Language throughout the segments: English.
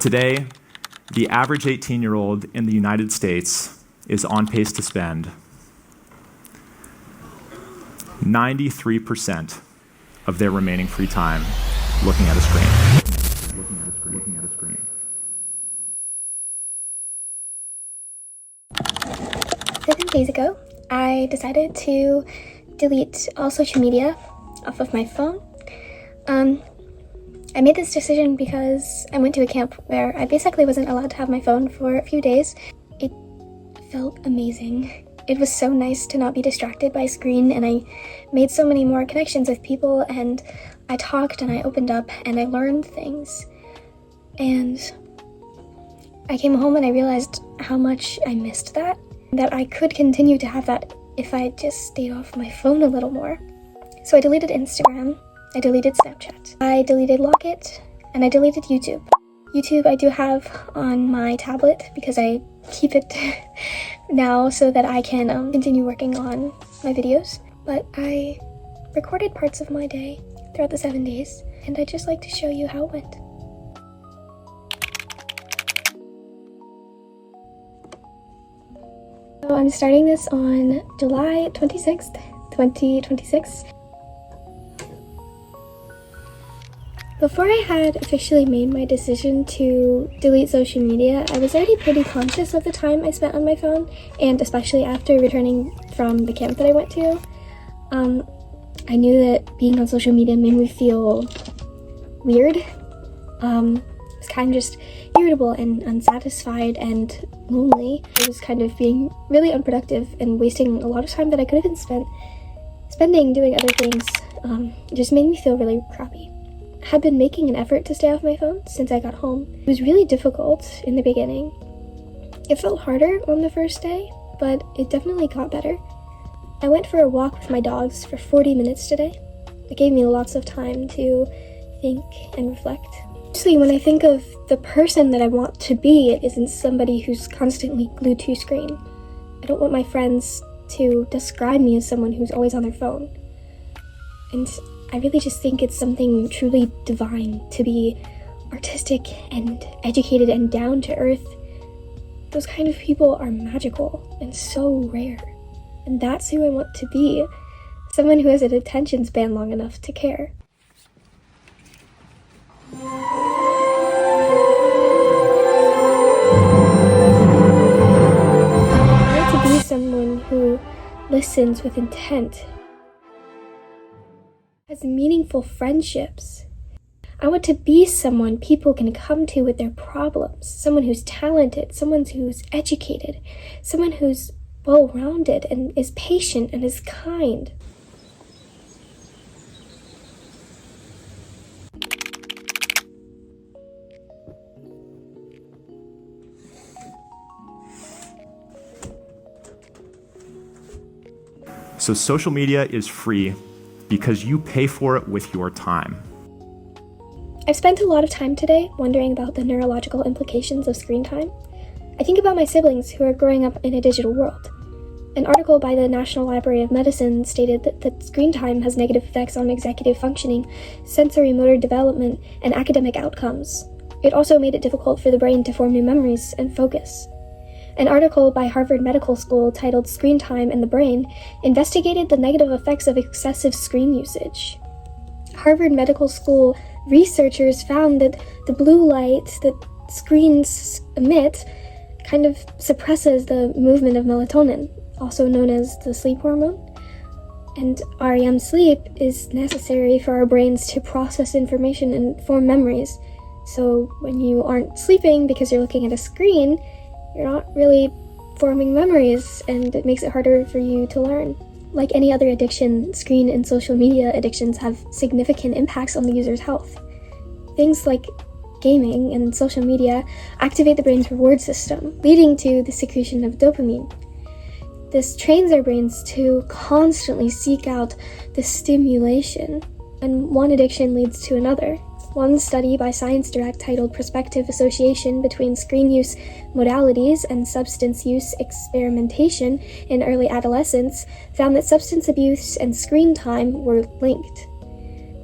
Today, the average 18-year-old in the United States is on pace to spend 93% of their remaining free time looking at a screen. Looking at a screen. 7 days ago, I decided to delete all social media off of my phone. I made this decision because I went to a camp where I basically wasn't allowed to have my phone for a few days. It felt amazing. It was so nice to not be distracted by a screen, and I made so many more connections with people, and I talked and I opened up and I learned things. And I came home and I realized how much I missed that I could continue to have that if I just stayed off my phone a little more. So I deleted Instagram, I deleted Snapchat, I deleted Locket, and I deleted YouTube. YouTube I do have on my tablet because I keep it now so that I can continue working on my videos. But I recorded parts of my day throughout the 7 days, and I'd just like to show you how it went. So I'm starting this on July 26th, 2026. Before I had officially made my decision to delete social media, I was already pretty conscious of the time I spent on my phone, and especially after returning from the camp that I went to. I knew that being on social media made me feel weird. I was kind of just irritable and unsatisfied and lonely. I was kind of being really unproductive and wasting a lot of time that I could have been spending doing other things. It just made me feel really crappy. I had been making an effort to stay off my phone since I got home. It was really difficult in the beginning. It felt harder on the first day, but it definitely got better. I went for a walk with my dogs for 40 minutes today. It gave me lots of time to think and reflect. Actually, when I think of the person that I want to be, it isn't somebody who's constantly glued to a screen. I don't want my friends to describe me as someone who's always on their phone. And I really just think it's something truly divine to be artistic and educated and down to earth. Those kind of people are magical and so rare. And that's who I want to be. Someone who has an attention span long enough to care. I want to be someone who listens with intent, has meaningful friendships. I want to be someone people can come to with their problems, someone who's talented, someone who's educated, someone who's well-rounded and is patient and is kind. So social media is free because you pay for it with your time. I've spent a lot of time today wondering about the neurological implications of screen time. I think about my siblings who are growing up in a digital world. An article by the National Library of Medicine stated that screen time has negative effects on executive functioning, sensory motor development, and academic outcomes. It also made it difficult for the brain to form new memories and focus. An article by Harvard Medical School titled Screen Time and the Brain investigated the negative effects of excessive screen usage. Harvard Medical School researchers found that the blue light that screens emit kind of suppresses the movement of melatonin, also known as the sleep hormone. And REM sleep is necessary for our brains to process information and form memories. So when you aren't sleeping because you're looking at a screen, you're not really forming memories, and it makes it harder for you to learn. Like any other addiction, screen and social media addictions have significant impacts on the user's health. Things like gaming and social media activate the brain's reward system, leading to the secretion of dopamine. This trains our brains to constantly seek out the stimulation, and one addiction leads to another. One study by Science Direct titled Prospective Association Between Screen Use Modalities and Substance Use Experimentation in Early Adolescence found that substance abuse and screen time were linked.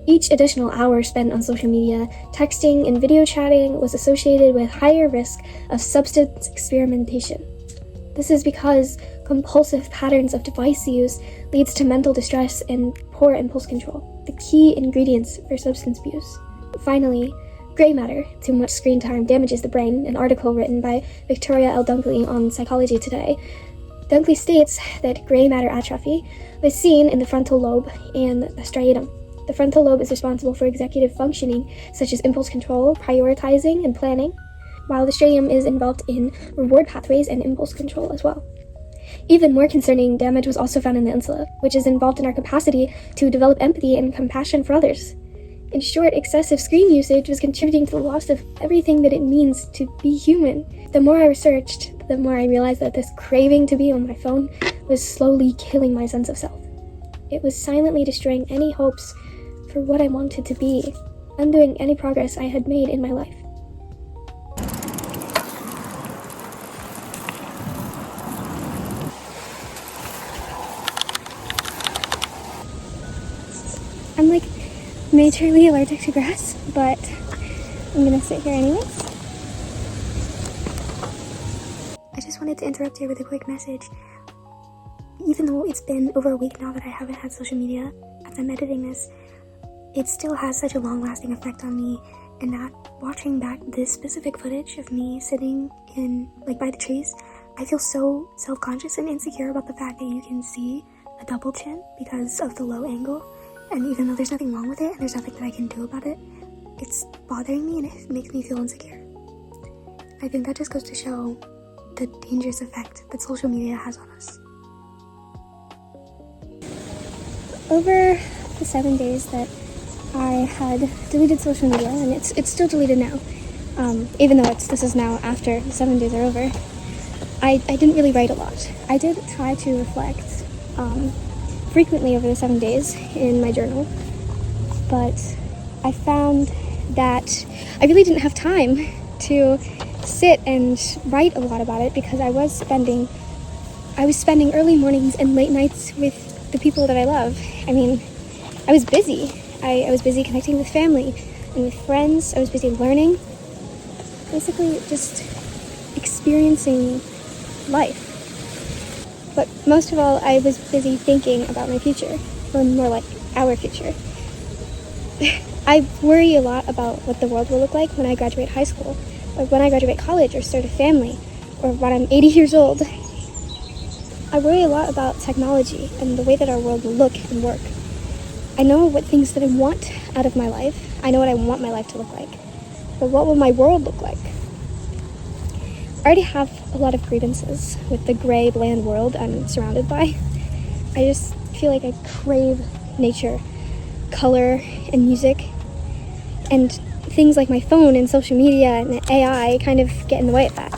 Each additional hour spent on social media, texting, and video chatting was associated with higher risk of substance experimentation. This is because compulsive patterns of device use leads to mental distress and poor impulse control, the key ingredients for substance abuse. Finally, gray matter, too much screen time damages the brain, an article written by Victoria L. Dunkley on Psychology Today. Dunkley states that gray matter atrophy was seen in the frontal lobe and the striatum. The frontal lobe is responsible for executive functioning, such as impulse control, prioritizing, and planning, while the striatum is involved in reward pathways and impulse control as well. Even more concerning, damage was also found in the insula, which is involved in our capacity to develop empathy and compassion for others. In short, excessive screen usage was contributing to the loss of everything that it means to be human. The more I researched, the more I realized that this craving to be on my phone was slowly killing my sense of self. It was silently destroying any hopes for what I wanted to be, undoing any progress I had made in my life. I'm like majorly allergic to grass, but I'm gonna sit here anyways. I just wanted to interrupt you with a quick message. Even though it's been over a week now that I haven't had social media, as I'm editing this, it still has such a long-lasting effect on me, and that watching back this specific footage of me sitting in, by the trees, I feel so self-conscious and insecure about the fact that you can see a double chin because of the low angle. And even though there's nothing wrong with it and there's nothing that I can do about it, it's bothering me and it makes me feel insecure. I think that just goes to show the dangerous effect that social media has on us. Over the 7 days that I had deleted social media, and it's still deleted now, even though this is now after the 7 days are over, I didn't really write a lot. I did try to reflect frequently over the 7 days in my journal, but I found that I really didn't have time to sit and write a lot about it because I was spending early mornings and late nights with the people that I love. I mean, I was busy. I was busy connecting with family and with friends. I was busy learning. Basically, just experiencing life. But most of all, I was busy thinking about my future, or more like our future. I worry a lot about what the world will look like when I graduate high school, or when I graduate college or start a family, or when I'm 80 years old. I worry a lot about technology and the way that our world will look and work. I know what things that I want out of my life. I know what I want my life to look like. But what will my world look like? I already have a lot of grievances with the gray, bland world I'm surrounded by. I just feel like I crave nature, color, and music. And things like my phone and social media and AI kind of get in the way of that.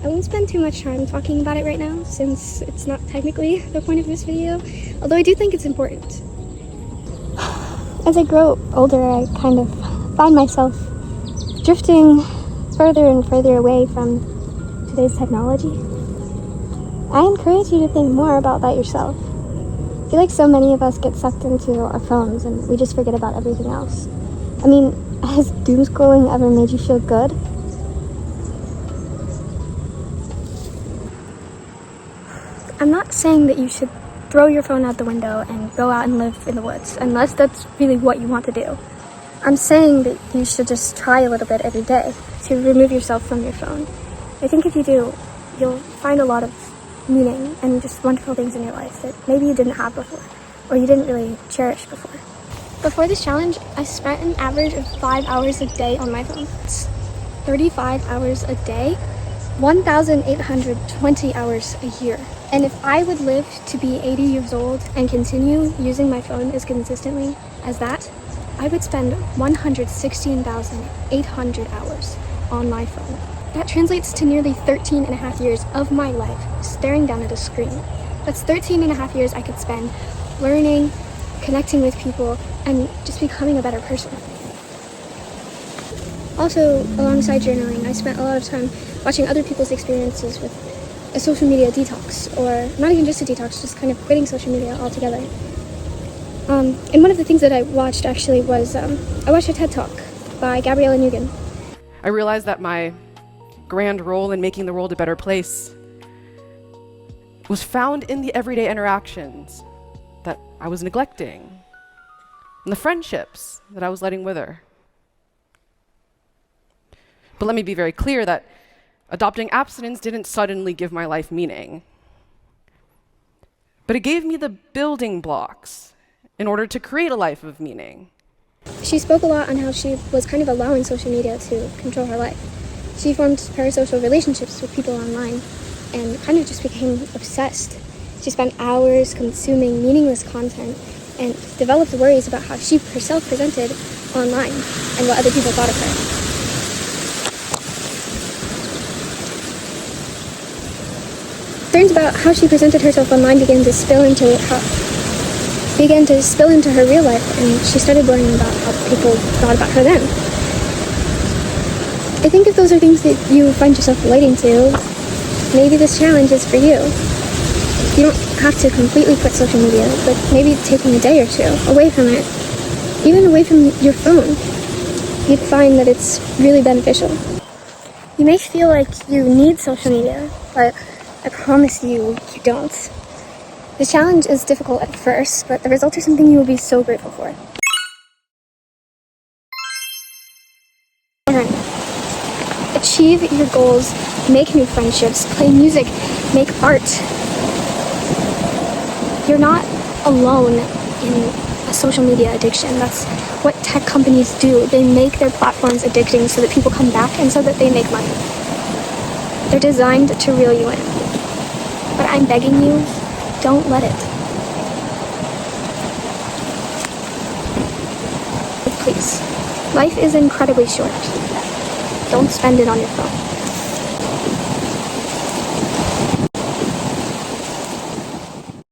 I won't spend too much time talking about it right now, since it's not technically the point of this video, although I do think it's important. As I grow older, I kind of find myself drifting further and further away from today's technology. I encourage you to think more about that yourself. I feel like so many of us get sucked into our phones and we just forget about everything else. I mean, has doom scrolling ever made you feel good? I'm not saying that you should throw your phone out the window and go out and live in the woods, unless that's really what you want to do. I'm saying that you should just try a little bit every day to remove yourself from your phone. I think if you do, you'll find a lot of meaning and just wonderful things in your life that maybe you didn't have before, or you didn't really cherish before. Before this challenge, I spent an average of 5 hours a day on my phone. It's 35 hours a day, 1,820 hours a year. And if I would live to be 80 years old and continue using my phone as consistently as that, I would spend 116,800 hours on my phone. That translates to nearly 13 and a half years of my life staring down at a screen. That's 13 and a half years I could spend learning, connecting with people, and just becoming a better person. Also, alongside journaling, I spent a lot of time watching other people's experiences with a social media detox, or not even just a detox, just kind of quitting social media altogether. And one of the things that I watched actually was, I watched a TED Talk by Gabriella Nugent. I realized that my grand role in making the world a better place was found in the everyday interactions that I was neglecting, and the friendships that I was letting wither. But let me be very clear that adopting abstinence didn't suddenly give my life meaning, but it gave me the building blocks in order to create a life of meaning. She spoke a lot on how she was kind of allowing social media to control her life. She formed parasocial relationships with people online and kind of just became obsessed. She spent hours consuming meaningless content and developed worries about how she herself presented online and what other people thought of her. Concerns about how she presented herself online began to spill into her real life, and she started worrying about how people thought about her then. I think if those are things that you find yourself relating to, maybe this challenge is for you. You don't have to completely quit social media, but maybe taking a day or two away from it, even away from your phone, you'd find that it's really beneficial. You may feel like you need social media, but I promise you, you don't. The challenge is difficult at first, but the results are something you will be so grateful for. Learn. Achieve your goals, make new friendships, play music, make art. You're not alone in a social media addiction. That's what tech companies do. They make their platforms addicting so that people come back and so that they make money. They're designed to reel you in. But I'm begging you, don't let it. Please. Life is incredibly short. Don't spend it on your phone.